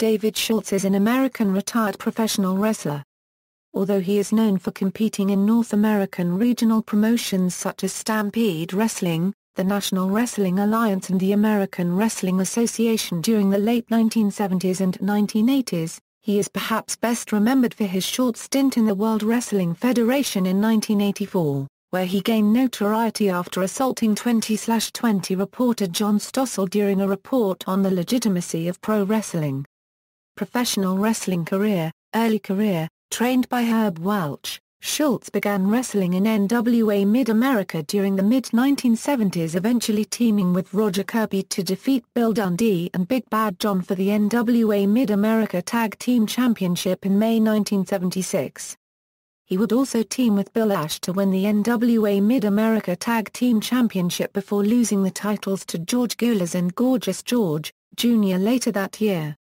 David Schultz is an American retired professional wrestler. Although he is known for competing in North American regional promotions such as Stampede Wrestling, the National Wrestling Alliance and the American Wrestling Association during the late 1970s and 1980s, he is perhaps best remembered for his short stint in the World Wrestling Federation in 1984, where he gained notoriety after assaulting 20/20 reporter John Stossel during a report on the legitimacy of pro wrestling. Professional wrestling career. Early career. Trained by Herb Welch, Schultz began wrestling in NWA Mid-America during the mid-1970s, eventually teaming with Roger Kirby to defeat Bill Dundee and Big Bad John for the NWA Mid-America Tag Team Championship in May 1976. He would also team with Bill Ash to win the NWA Mid-America Tag Team Championship before losing the titles to George Gulas and Gorgeous George, Jr. later that year.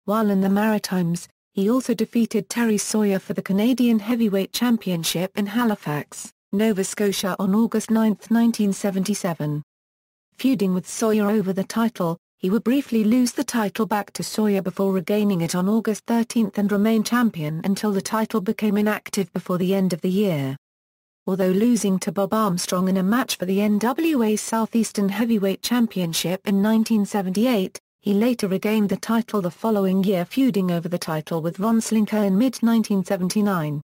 While in the Maritimes, he also defeated Terry Sawyer for the Canadian Heavyweight Championship in Halifax, Nova Scotia on August 9, 1977. Feuding with Sawyer over the title, he would briefly lose the title back to Sawyer before regaining it on August 13 and remain champion until the title became inactive before the end of the year. Although losing to Bob Armstrong in a match for the NWA Southeastern Heavyweight Championship in 1978, he later regained the title the following year, feuding over the title with Ron Slinker in mid-1979.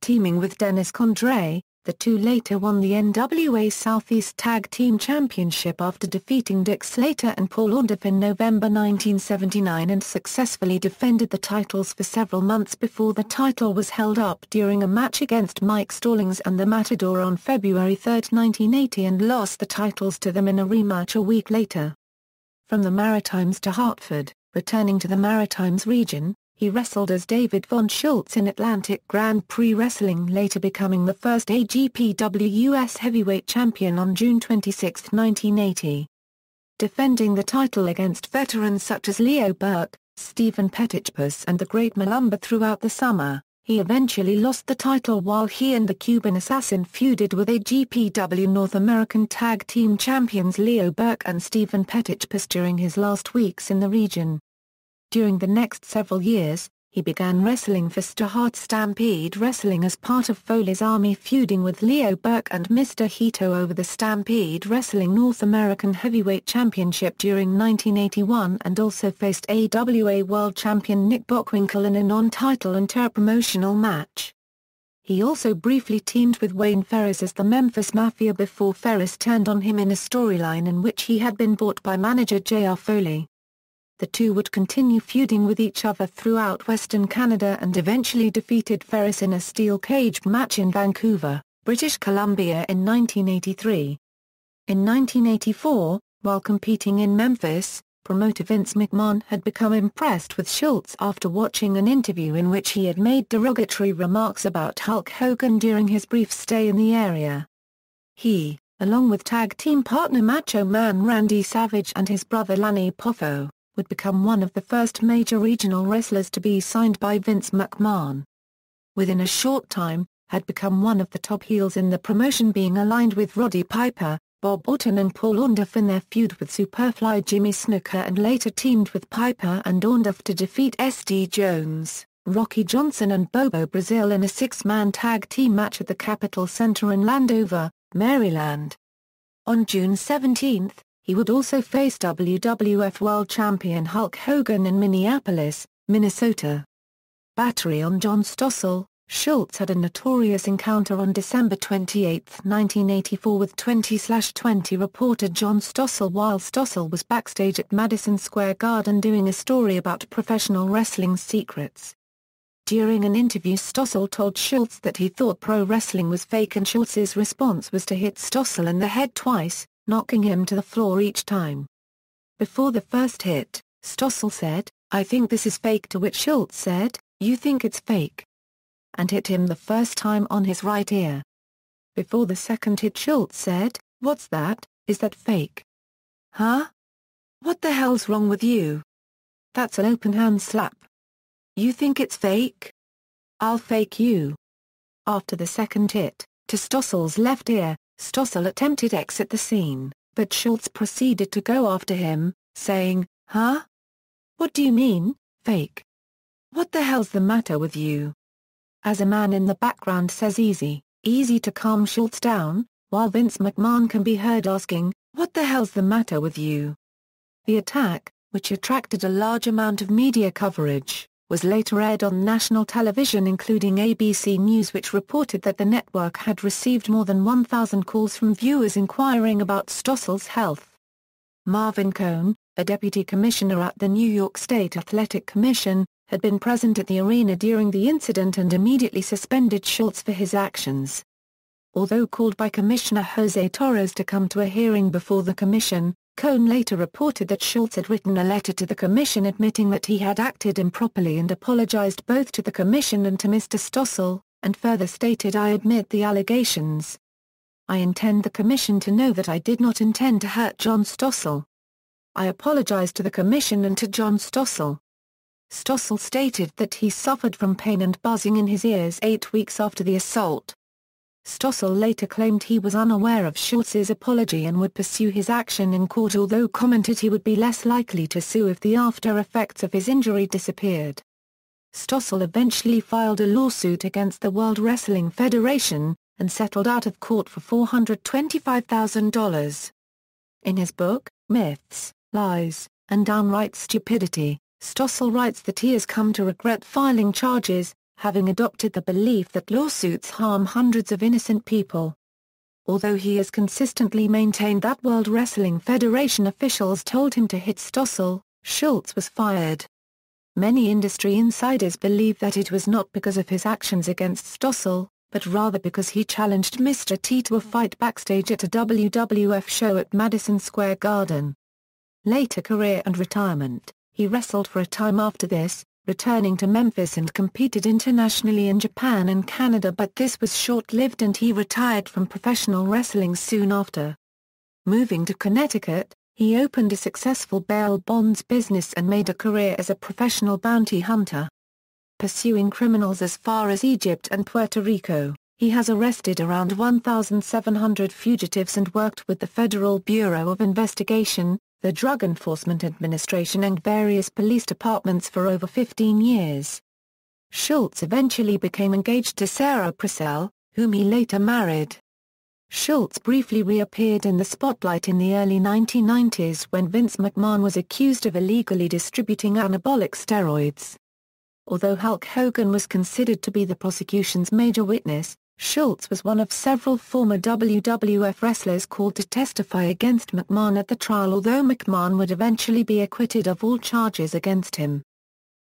Teaming with Dennis Condrey, the two later won the NWA Southeast Tag Team Championship after defeating Dick Slater and Paul Orndorff in November 1979 and successfully defended the titles for several months before the title was held up during a match against Mike Stallings and the Matador on February 3, 1980, and lost the titles to them in a rematch a week later. From the Maritimes to Hartford, returning to the Maritimes region, he wrestled as David Von Schultz in Atlantic Grand Prix Wrestling, later becoming the first AGPW US Heavyweight Champion on June 26, 1980. Defending the title against veterans such as Leo Burke, Stephen Petitpas and the Great Malumba throughout the summer, he eventually lost the title while he and the Cuban Assassin feuded with AGPW North American Tag Team Champions Leo Burke and Stephen Petitpas during his last weeks in the region. During the next several years, he began wrestling for Starrcade Stampede Wrestling as part of Foley's Army, feuding with Leo Burke and Mr. Hito over the Stampede Wrestling North American Heavyweight Championship during 1981, and also faced AWA World Champion Nick Bockwinkel in a non-title inter-promotional match. He also briefly teamed with Wayne Ferris as the Memphis Mafia before Ferris turned on him in a storyline in which he had been bought by manager J.R. Foley. The two would continue feuding with each other throughout Western Canada and eventually defeated Ferris in a steel cage match in Vancouver, British Columbia in 1983. In 1984, while competing in Memphis, promoter Vince McMahon had become impressed with Schultz after watching an interview in which he had made derogatory remarks about Hulk Hogan during his brief stay in the area. He, along with tag team partner Macho Man Randy Savage and his brother Lanny Poffo, would become one of the first major regional wrestlers to be signed by Vince McMahon. Within a short time, had become one of the top heels in the promotion, being aligned with Roddy Piper, Bob Orton and Paul Orndorff in their feud with Superfly Jimmy Snuka, and later teamed with Piper and Orndorff to defeat S.D. Jones, Rocky Johnson and Bobo Brazil in a six-man tag team match at the Capitol Center in Landover, Maryland. On June 17, he would also face WWF World Champion Hulk Hogan in Minneapolis, Minnesota. Battery on John Stossel. Schultz had a notorious encounter on December 28, 1984 with 20/20 reporter John Stossel while Stossel was backstage at Madison Square Garden doing a story about professional wrestling secrets. During an interview, Stossel told Schultz that he thought pro wrestling was fake, and Schultz's response was to hit Stossel in the head twice, knocking him to the floor each time. Before the first hit, Stossel said, "I think this is fake," to which Schultz said, "You think it's fake?" and hit him the first time on his right ear. Before the second hit, Schultz said, "What's that? Is that fake?" "Huh? What the hell's wrong with you? That's an open hand slap. You think it's fake? I'll fake you." After the second hit, to Stossel's left ear, Stossel attempted to exit the scene, but Schultz proceeded to go after him, saying, "Huh? What do you mean, fake. What the hell's the matter with you? As a man in the background says easy to calm Schultz down, while Vince McMahon can be heard asking, what the hell's the matter with you? The attack, which attracted a large amount of media coverage, was later aired on national television including ABC News, which reported that the network had received more than 1,000 calls from viewers inquiring about Stossel's health. Marvin Cohn, a deputy commissioner at the New York State Athletic Commission, had been present at the arena during the incident and immediately suspended Schultz for his actions. Although called by Commissioner Jose Torres to come to a hearing before the commission, Cohn later reported that Schultz had written a letter to the commission admitting that he had acted improperly and apologized both to the commission and to Mr. Stossel, and further stated, "I admit the allegations. I intend the commission to know that I did not intend to hurt John Stossel. I apologize to the commission and to John Stossel." Stossel stated that he suffered from pain and buzzing in his ears 8 weeks after the assault. Stossel later claimed he was unaware of Schultz's apology and would pursue his action in court, although commented he would be less likely to sue if the after effects of his injury disappeared. Stossel eventually filed a lawsuit against the World Wrestling Federation, and settled out of court for $425,000. In his book, Myths, Lies, and Downright Stupidity, Stossel writes that he has come to regret filing charges, having adopted the belief that lawsuits harm hundreds of innocent people. Although he has consistently maintained that World Wrestling Federation officials told him to hit Stossel, Schultz was fired. Many industry insiders believe that it was not because of his actions against Stossel, but rather because he challenged Mr. T to a fight backstage at a WWF show at Madison Square Garden. Later career and retirement. He wrestled for a time after this, returning to Memphis and competed internationally in Japan and Canada, but this was short-lived and he retired from professional wrestling soon after. Moving to Connecticut, he opened a successful bail bonds business and made a career as a professional bounty hunter. Pursuing criminals as far as Egypt and Puerto Rico, he has arrested around 1,700 fugitives and worked with the Federal Bureau of Investigation, the Drug Enforcement Administration and various police departments for over 15 years. Schultz eventually became engaged to Sarah Purcell, whom he later married. Schultz briefly reappeared in the spotlight in the early 1990s when Vince McMahon was accused of illegally distributing anabolic steroids. Although Hulk Hogan was considered to be the prosecution's major witness, Schultz was one of several former WWF wrestlers called to testify against McMahon at the trial, although McMahon would eventually be acquitted of all charges against him.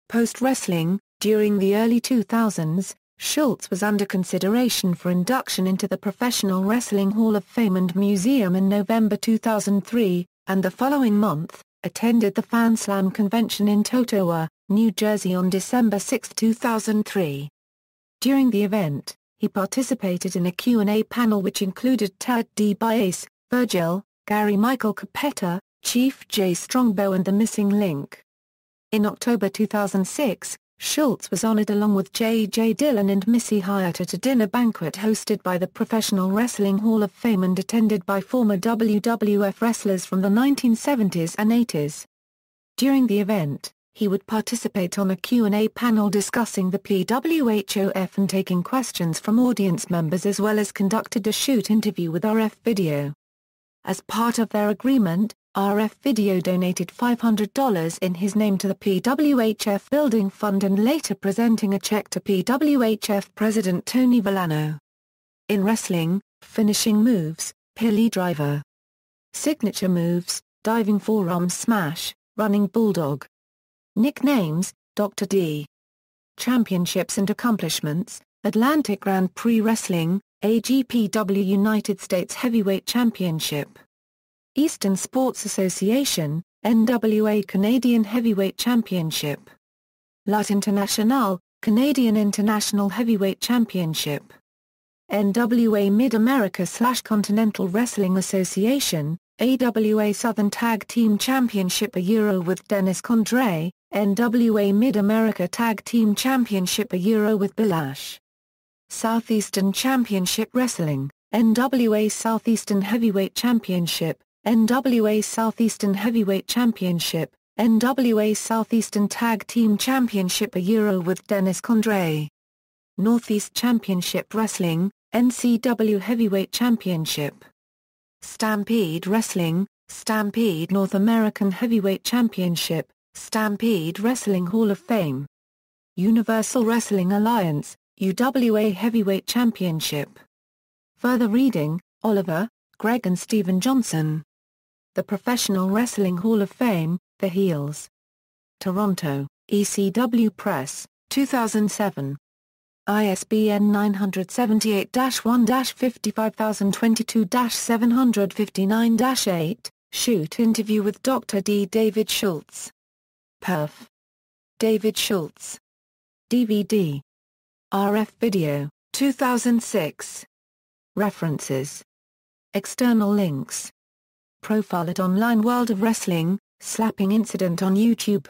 Post-wrestling, during the early 2000s, Schultz was under consideration for induction into the Professional Wrestling Hall of Fame and Museum in November 2003, and the following month, attended the Fan Slam convention in Totowa, New Jersey on December 6, 2003. During the event, he participated in a Q&A panel which included Ted DiBiase, Virgil, Gary Michael Capetta, Chief Jay Strongbow and The Missing Link. In October 2006, Schultz was honored along with J.J. Dillon and Missy Hyatt at a dinner banquet hosted by the Professional Wrestling Hall of Fame and attended by former WWF wrestlers from the 1970s and 80s. During the event, he would participate on a Q&A panel discussing the PWHOF and taking questions from audience members, as well as conducted a shoot interview with RF Video. As part of their agreement, RF Video donated $500 in his name to the PWHF Building Fund and later presenting a check to PWHF President Tony Villano. In wrestling, finishing moves, Pili Driver. Signature moves, diving forearm smash, running bulldog. Nicknames, Dr. D. Championships and accomplishments, Atlantic Grand Prix Wrestling, AGPW United States Heavyweight Championship. Eastern Sports Association, NWA Canadian Heavyweight Championship. Lutte Internationale, Canadian International Heavyweight Championship. NWA Mid-America/Continental Wrestling Association, AWA Southern Tag Team Championship a Euro with Dennis Condrey, NWA Mid-America Tag Team Championship a Euro with Bilash. Southeastern Championship Wrestling, NWA Southeastern Heavyweight Championship, NWA Southeastern Heavyweight Championship, NWA Southeastern Tag Team Championship with Dennis Condrey. Northeast Championship Wrestling, NCW Heavyweight Championship. Stampede Wrestling, Stampede North American Heavyweight Championship, Stampede Wrestling Hall of Fame. Universal Wrestling Alliance, UWA Heavyweight Championship. Further reading, Oliver, Greg and Stephen Johnson. The Professional Wrestling Hall of Fame, The Heels. Toronto, ECW Press, 2007. ISBN 978-1-55022-759-8, Shoot interview with Dr. D. David Schultz. Perf. David Schultz. DVD. RF Video, 2006. References. External links. Profile at Online World of Wrestling, Slapping Incident on YouTube.